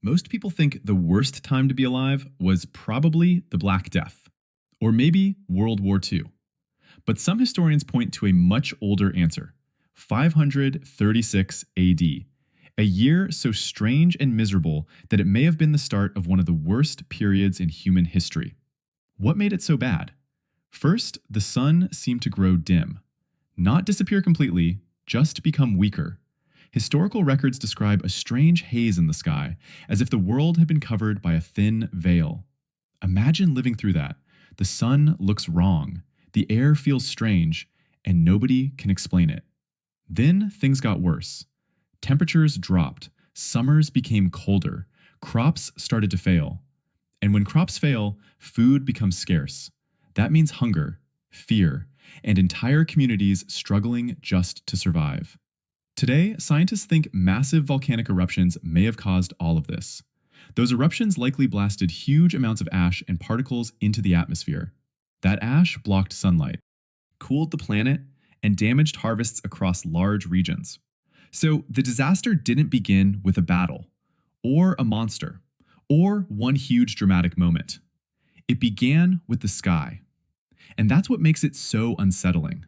Most people think the worst time to be alive was probably the Black Death, or maybe World War II. But some historians point to a much older answer, 536 AD, a year so strange and miserable that it may have been the start of one of the worst periods in human history. What made it so bad? First, the sun seemed to grow dim. Not disappear completely, just become weaker. Historical records describe a strange haze in the sky, as if the world had been covered by a thin veil. Imagine living through that. The sun looks wrong, the air feels strange, and nobody can explain it. Then things got worse. Temperatures dropped, summers became colder, crops started to fail. And when crops fail, food becomes scarce. That means hunger, fear, and entire communities struggling just to survive. Today, scientists think massive volcanic eruptions may have caused all of this. Those eruptions likely blasted huge amounts of ash and particles into the atmosphere. That ash blocked sunlight, cooled the planet, and damaged harvests across large regions. So the disaster didn't begin with a battle, or a monster, or one huge dramatic moment. It began with the sky. And that's what makes it so unsettling.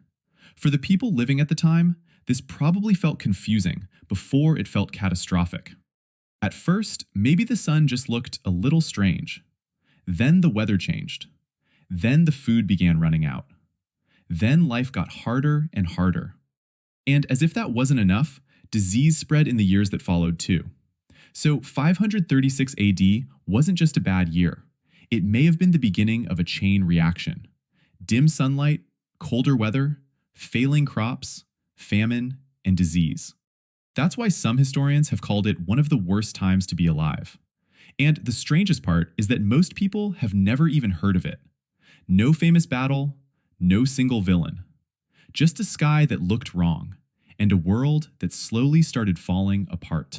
For the people living at the time, this probably felt confusing before it felt catastrophic. At first, maybe the sun just looked a little strange. Then the weather changed. Then the food began running out. Then life got harder and harder. And as if that wasn't enough, disease spread in the years that followed too. So 536 AD wasn't just a bad year. It may have been the beginning of a chain reaction. Dim sunlight, colder weather, failing crops, famine, and disease. That's why some historians have called it one of the worst times to be alive. And the strangest part is that most people have never even heard of it. No famous battle, no single villain. Just a sky that looked wrong, and a world that slowly started falling apart.